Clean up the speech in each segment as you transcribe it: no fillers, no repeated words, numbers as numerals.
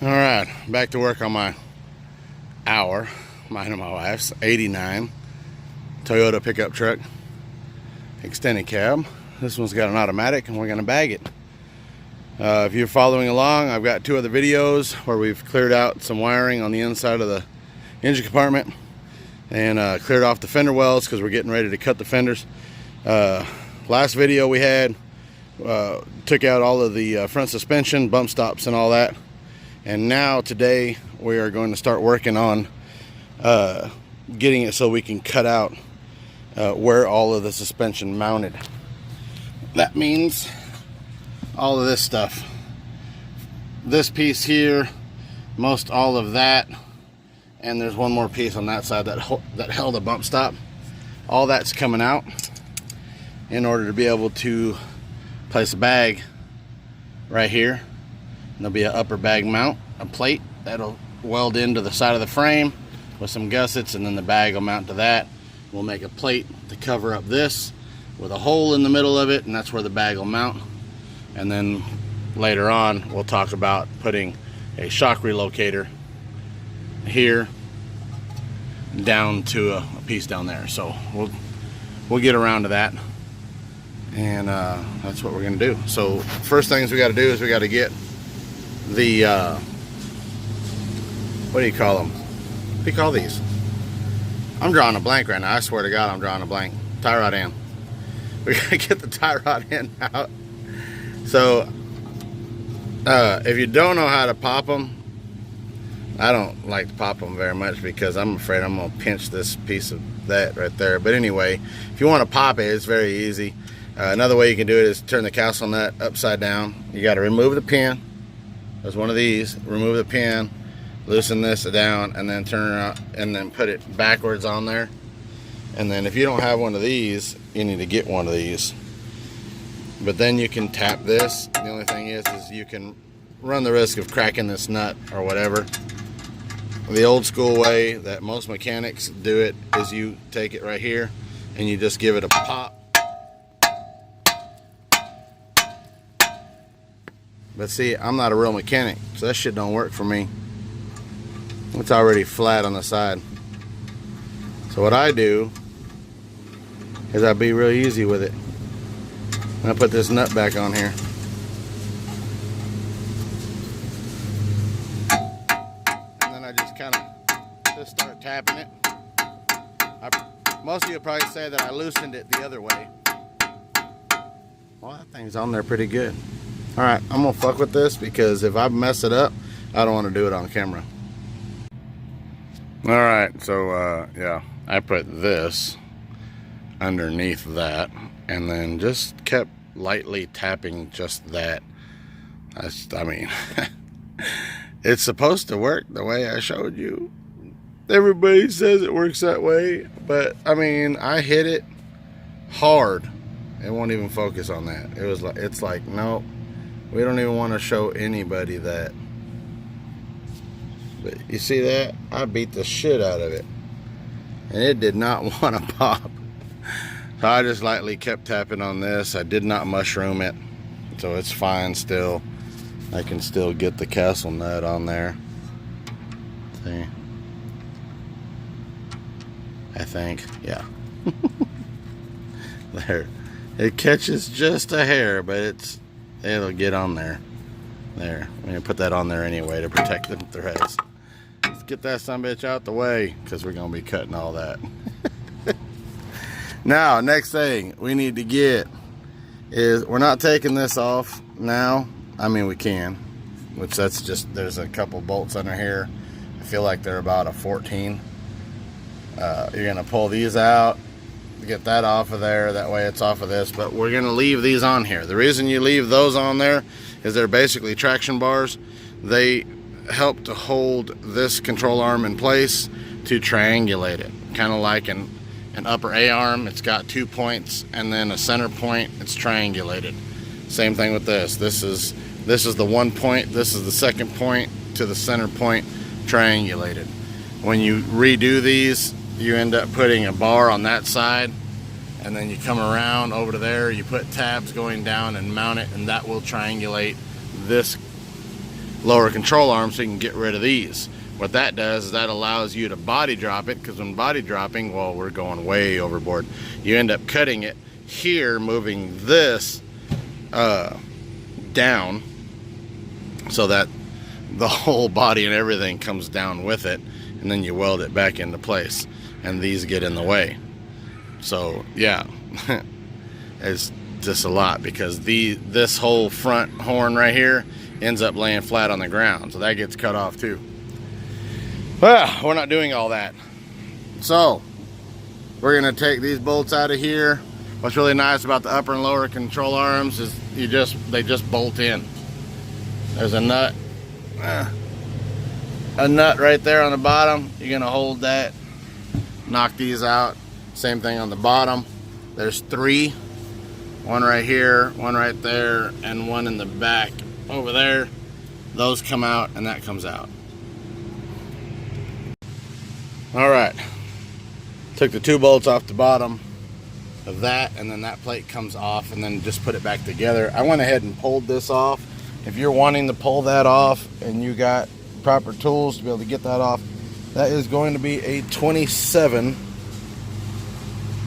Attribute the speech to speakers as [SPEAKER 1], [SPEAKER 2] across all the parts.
[SPEAKER 1] All right, back to work on my mine and my wife's 89 Toyota pickup truck, extended cab. This one's got an automatic and we're gonna bag it. If you're following along, I've got two other videos where we've cleared out some wiring on the inside of the engine compartment and cleared off the fender wells because we're getting ready to cut the fenders. Last video we had took out all of the front suspension, bump stops and all that. And now today we are going to start working on getting it so we can cut out where all of the suspension mounted. That means all of this stuff. This piece here, most all of that, and there's one more piece on that side that held a bump stop. All that's coming out in order to be able to place a bag right here. There'll be an upper bag mount, a plate that'll weld into the side of the frame with some gussets, and then the bag will mount to that. We'll make a plate to cover up this with a hole in the middle of it, and that's where the bag will mount. And then later on we'll talk about putting a shock relocator here down to a piece down there. So we'll get around to that, and that's what we're gonna do. So first things we got to do is we got to get the what do you call them? What do you call these? I'm drawing a blank right now. I swear to God, I'm drawing a blank. Tie rod end. We gotta get the tie rod end out. So if you don't know how to pop them, I don't like to pop them very much because I'm afraid I'm gonna pinch this piece of that right there. But anyway, if you want to pop it, it's very easy. Another way you can do it is turn the castle nut upside down. You got to remove the pin. There's one of these. Remove the pin, loosen this down, and then turn it out, and then put it backwards on there. And then if you don't have one of these, you need to get one of these. But then you can tap this. The only thing is you can run the risk of cracking this nut or whatever. The old school way that most mechanics do it is you take it right here and you just give it a pop. But see, I'm not a real mechanic, so that shit don't work for me. It's already flat on the side. So what I do is I be really easy with it. And I put this nut back on here. And then I just kind of just start tapping it. Most of you will probably say that I loosened it the other way. Well, that thing's on there pretty good. Alright, I'm gonna fuck with this because if I mess it up, I don't want to do it on camera. Alright, so yeah, I put this underneath that and then just kept lightly tapping just that. I mean, it's supposed to work the way I showed you. Everybody says it works that way, but I mean, I hit it hard. It won't even focus on that. It's like, no. We don't even want to show anybody that. But you see that? I beat the shit out of it. And it did not want to pop. So I just lightly kept tapping on this. I did not mushroom it. So it's fine still. I can still get the castle nut on there. See? I think. Yeah. There. It catches just a hair, but it'll get on there. There. I'm going to put that on there anyway to protect the threads. Let's get that sumbitch out the way because we're going to be cutting all that. Now, next thing we need to get is, we're not taking this off now. I mean, we can. Which that's just, there's a couple bolts under here. I feel like they're about a 14. You're going to pull these out. Get that off of there, that way it's off of this, but we're going to leave these on here. The reason you leave those on there is they're basically traction bars. They help to hold this control arm in place to triangulate it, kind of like an upper A arm. It's got 2 points and then a center point. It's triangulated. Same thing with this. This is the 1 point, this is the second point to the center point, triangulated. When you redo these, you end up putting a bar on that side, and then you come around over to there, you put tabs going down and mount it, and that will triangulate this lower control arm so you can get rid of these. What that does is that allows you to body drop it, because when body dropping, well, we're going way overboard. You end up cutting it here, moving this down so that the whole body and everything comes down with it, and then you weld it back into place, and these get in the way. So yeah, it's just a lot, because this whole front horn right here ends up laying flat on the ground, so that gets cut off too. Well, we're not doing all that, so we're gonna take these bolts out of here. What's really nice about the upper and lower control arms is they just bolt in. There's a nut right there on the bottom. You're gonna hold that, knock these out. Same thing on the bottom. There's 3, one right here, one right there, and one in the back over there. Those come out and that comes out. All right, took the 2 bolts off the bottom of that, and then that plate comes off, and then just put it back together. I went ahead and pulled this off. If you're wanting to pull that off and you got proper tools to be able to get that off, that is going to be a 27.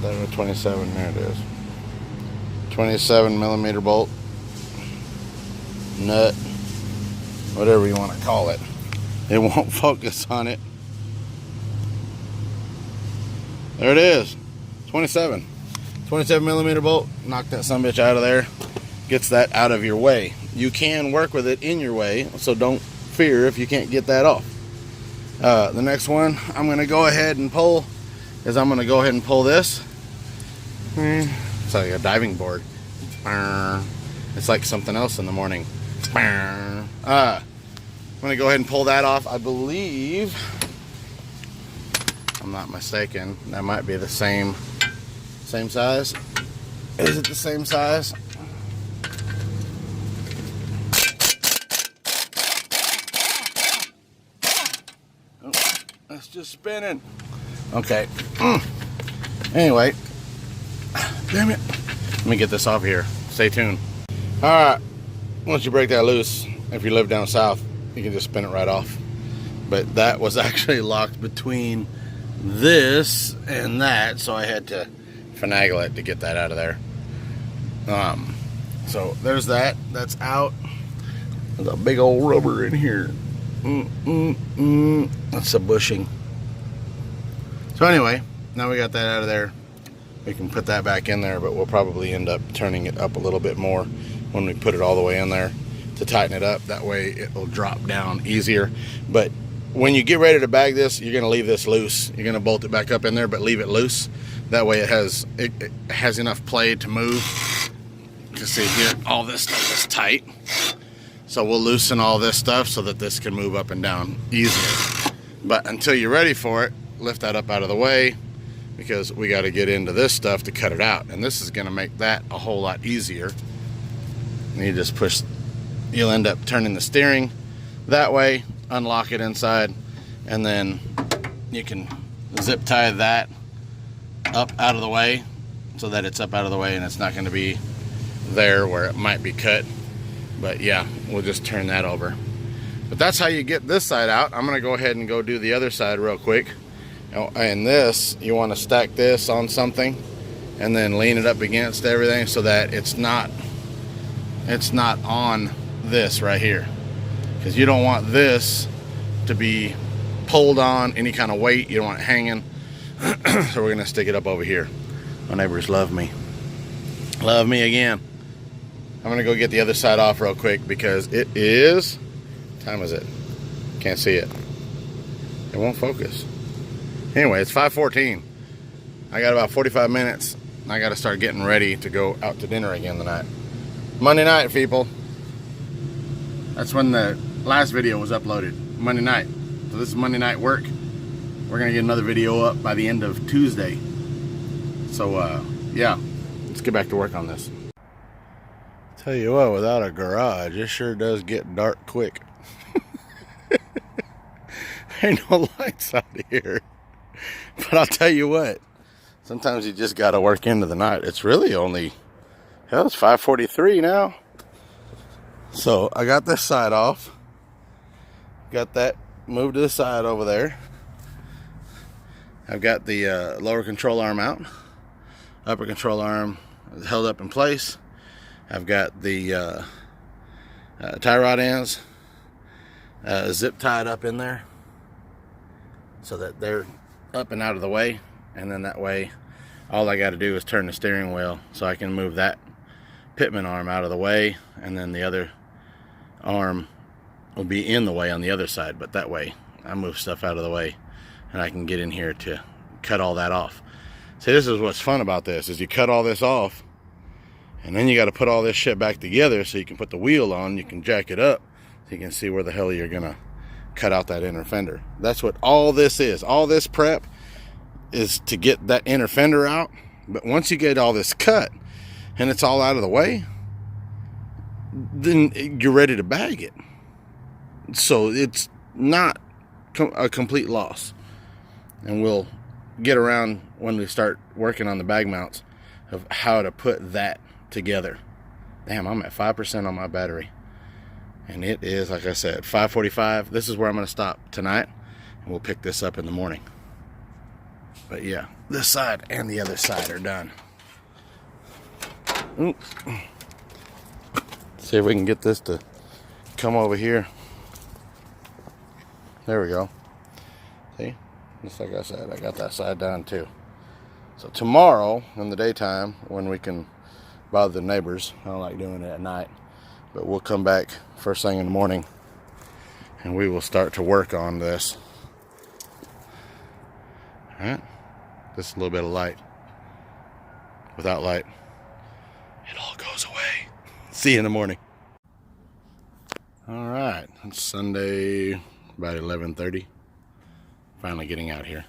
[SPEAKER 1] There it is. 27 millimeter bolt, nut, whatever you want to call it. It won't focus on it. There it is, 27 millimeter bolt. Knock that sumbitch out of there, gets that out of your way. You can work with it in your way, so don't fear if you can't get that off. The next one I'm going to go ahead and pull is I'm going to go ahead and pull this. It's like a diving board. It's like something else in the morning. I'm going to go ahead and pull that off. I believe, I'm not mistaken, that might be the same size. Is it the same size? Oh, that's just spinning. Okay. Anyway, damn it. Let me get this off here. Stay tuned. All right. Once you break that loose, if you live down south, you can just spin it right off. But that was actually locked between this and that, so I had to finagle it to get that out of there. So there's that. That's out. There's a big old rubber in here. That's a bushing. So anyway, now we got that out of there. We can put that back in there, but we'll probably end up turning it up a little bit more when we put it all the way in there to tighten it up. That way it will drop down easier. But when you get ready to bag this, you're going to leave this loose. You're going to bolt it back up in there, but leave it loose. That way it has enough play to move. You can see here, all this stuff is tight. So we'll loosen all this stuff so that this can move up and down easier. But until you're ready for it, lift that up out of the way, because we got to get into this stuff to cut it out. And this is going to make that a whole lot easier. And you just push, you'll end up turning the steering that way, unlock it inside, and then you can zip tie that up out of the way so that it's up out of the way and it's not going to be there where it might be cut. But yeah, we'll just turn that over. But that's how you get this side out. I'm going to go ahead and go do the other side real quick. And this, you want to stack this on something and then lean it up against everything so that it's not on this right here, because you don't want this to be pulled on any kind of weight. You don't want it hanging. So we're gonna stick it up over here. My neighbors love me again. I'm gonna go get the other side off real quick, because it is, what time is it? Can't see it. It won't focus. Anyway, it's 5:14. I got about 45 minutes. I got to start getting ready to go out to dinner again tonight. Monday night, people. That's when the last video was uploaded. Monday night. So this is Monday night work. We're going to get another video up by the end of Tuesday. So, yeah. Let's get back to work on this. Tell you what, without a garage, it sure does get dark quick. Ain't no lights out here. But I'll tell you what, sometimes you just got to work into the night. It's really only, hell, it's 5:43 now. So I got this side off. got that moved to the side over there. I've got the lower control arm out. Upper control arm is held up in place. I've got the tie rod ends zip tied up in there so that they're up and out of the way, and then that way all I got to do is turn the steering wheel so I can move that pitman arm out of the way, and then the other arm will be in the way on the other side, but that way I move stuff out of the way and I can get in here to cut all that off. See, this is what's fun about this, is you cut all this off and then you got to put all this shit back together so you can put the wheel on, you can jack it up so you can see where the hell you're gonna cut out that inner fender. That's what all this is. All this prep is to get that inner fender out, but once you get all this cut and it's all out of the way, then you're ready to bag it. So it's not a complete loss. And we'll get around when we start working on the bag mounts of how to put that together. Damn, I'm at 5% on my battery. And it is, like I said, 5:45. This is where I'm going to stop tonight, and we'll pick this up in the morning. But yeah, this side and the other side are done. Ooh. See if we can get this to come over here. There we go. See? Just like I said, I got that side done too. So tomorrow in the daytime, when we can bother the neighbors, I don't like doing it at night, but we'll come back first thing in the morning and we will start to work on this. All right, just a little bit of light. Without light, it all goes away. See you in the morning. All right, it's Sunday, about 11:30. Finally getting out here.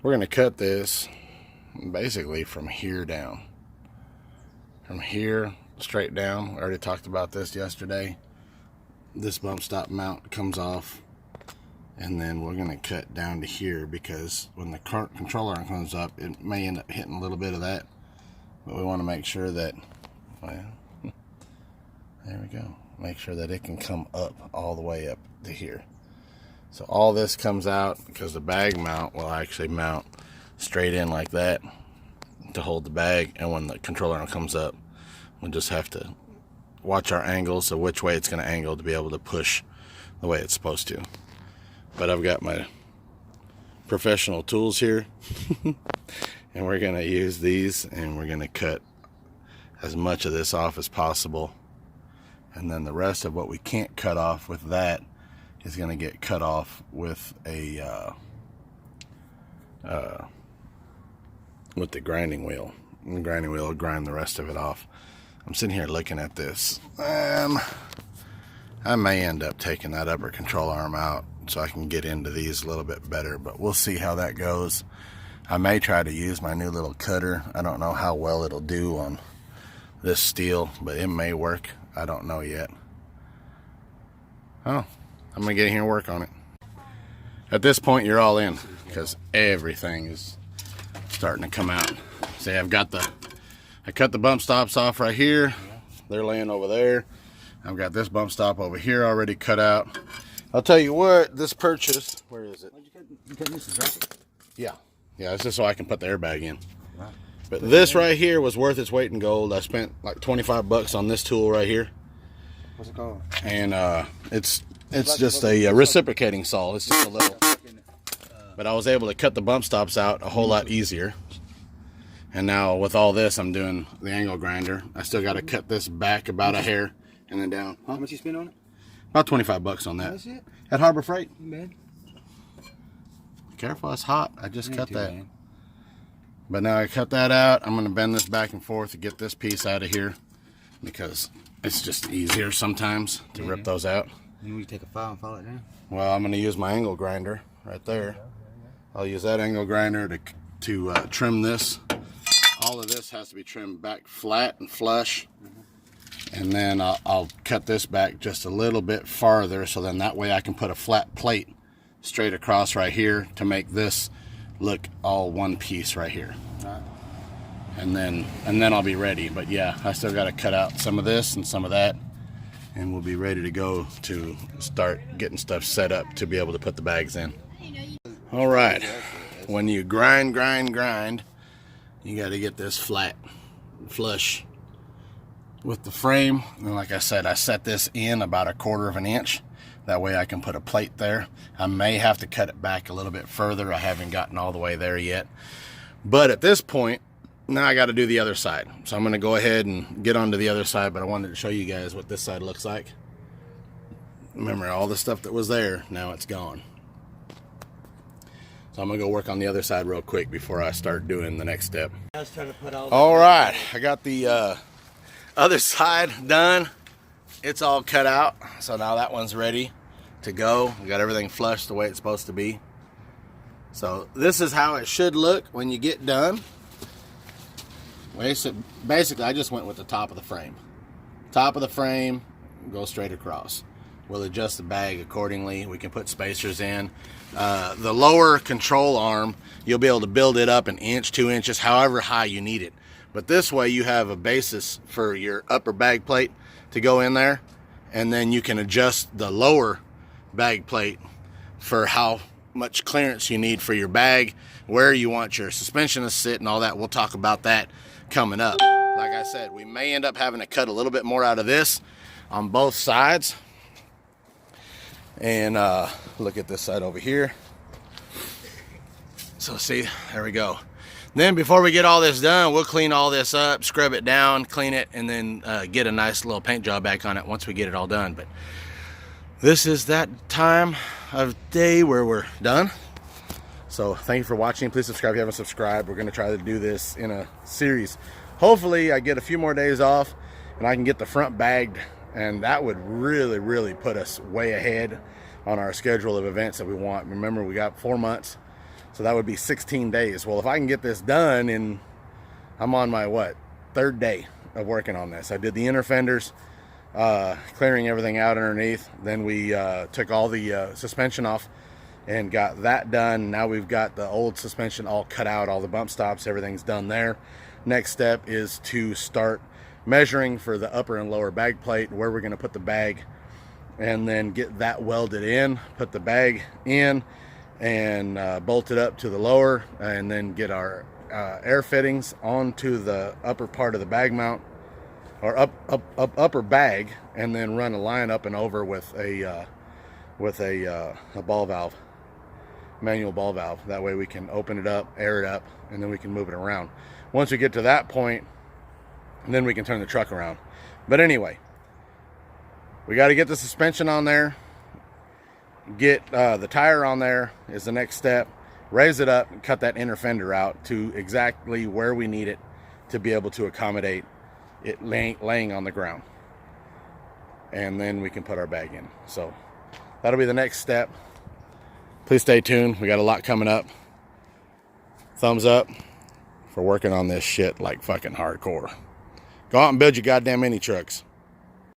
[SPEAKER 1] We're gonna cut this basically from here down. From here straight down. We already talked about this yesterday. This bump stop mount comes off, and then we're gonna cut down to here because when the control arm comes up, it may end up hitting a little bit of that, but we want to make sure that, well, there we go, make sure that it can come up all the way up to here. So all this comes out because the bag mount will actually mount straight in like that to hold the bag, and when the control arm comes up, we'll just have to watch our angles, so which way it's going to angle to be able to push the way it's supposed to. But I've got my professional tools here and we're going to use these, and we're going to cut as much of this off as possible, and then the rest of what we can't cut off with that is going to get cut off with a with the grinding wheel. And the grinding wheel will grind the rest of it off. I'm sitting here looking at this. I may end up taking that upper control arm out so I can get into these a little bit better, but we'll see how that goes. I may try to use my new little cutter. I don't know how well it'll do on this steel, but it may work. I don't know yet. Oh, I'm gonna get in here and work on it. At this point, you're all in because everything is starting to come out. See, I cut the bump stops off right here. They're laying over there. I've got this bump stop over here already cut out. I'll tell you what, this purchase, where is it?
[SPEAKER 2] You cut this to drop it?
[SPEAKER 1] Yeah, it's just so I can put the airbag in. Right. But this right here was worth its weight in gold. I spent like 25 bucks on this tool right here.
[SPEAKER 2] What's it called?
[SPEAKER 1] And it's just a reciprocating saw. It's just a little. But I was able to cut the bump stops out a whole lot easier. And now with all this, I'm doing the angle grinder. I still got to cut this back about a hair and then down.
[SPEAKER 2] How much you spend on it?
[SPEAKER 1] About 25 bucks on that.
[SPEAKER 2] That's it?
[SPEAKER 1] At Harbor Freight.
[SPEAKER 2] Man.
[SPEAKER 1] Careful, it's hot. I just cut that.
[SPEAKER 2] Man.
[SPEAKER 1] But now I cut that out. I'm going to bend this back and forth to get this piece out of here because it's just easier sometimes to rip those out.
[SPEAKER 2] And we take a file and file it down?
[SPEAKER 1] Well, I'm going to use my angle grinder right there. I'll use that angle grinder to trim this. All of this has to be trimmed back flat and flush. And then I'll cut this back just a little bit farther, so then that way I can put a flat plate straight across right here to make this look all one piece right here.
[SPEAKER 2] Right.
[SPEAKER 1] And then I'll be ready. But yeah, I still got to cut out some of this and some of that, and we'll be ready to go to start getting stuff set up to be able to put the bags in. All right, when you grind, you got to get this flat, flush with the frame. And like I said, I set this in about 1/4 of an inch. That way I can put a plate there. I may have to cut it back a little bit further. I haven't gotten all the way there yet. But at this point, now I got to do the other side. So I'm going to go ahead and get onto the other side, but I wanted to show you guys what this side looks like. Remember, all the stuff that was there, now it's gone. So I'm going to go work on the other side real quick before I start doing the next step. All right, I got the other side done. It's all cut out, so now that one's ready to go. We got everything flushed the way it's supposed to be. So this is how it should look when you get done. Basically, I just went with the top of the frame. Top of the frame, go straight across. We'll adjust the bag accordingly. We can put spacers in. The lower control arm, you'll be able to build it up 1 inch, 2 inches, however high you need it. But this way you have a basis for your upper bag plate to go in there, and then you can adjust the lower bag plate for how much clearance you need for your bag, where you want your suspension to sit and all that. We'll talk about that coming up. Like I said, we may end up having to cut a little bit more out of this on both sides. And look at this side over here. So see, there we go. Then before we get all this done, we'll clean all this up, scrub it down, clean it, and then get a nice little paint job back on it once we get it all done. But this is that time of day where we're done. So thank you for watching. Please subscribe if you haven't subscribed. We're going to try to do this in a series. Hopefully I get a few more days off and I can get the front bagged, and that would really put us way ahead on our schedule of events that we want. Remember, we got 4 months. So that would be 16 days. Well, if I can get this done, and I'm on my, 3rd day of working on this. I did the inner fenders, clearing everything out underneath. Then we took all the suspension off and got that done. Now we've got the old suspension all cut out, all the bump stops, everything's done there. Next step is to start measuring for the upper and lower bag plate, where we're gonna put the bag, and then get that welded in, put the bag in, and bolt it up to the lower, and then get our air fittings onto the upper part of the bag mount, or upper bag, and then run a line up and over with a ball valve, manual ball valve. That way we can open it up, air it up, and then we can move it around. Once we get to that point, then we can turn the truck around. But anyway, we got to get the suspension on there. Get the tire on there is the next step. Raise it up and cut that inner fender out to exactly where we need it to be able to accommodate it laying on the ground. And then we can put our bag in. So that'll be the next step. Please stay tuned. We got a lot coming up. Thumbs up for working on this shit like fucking hardcore. Go out and build your goddamn mini trucks.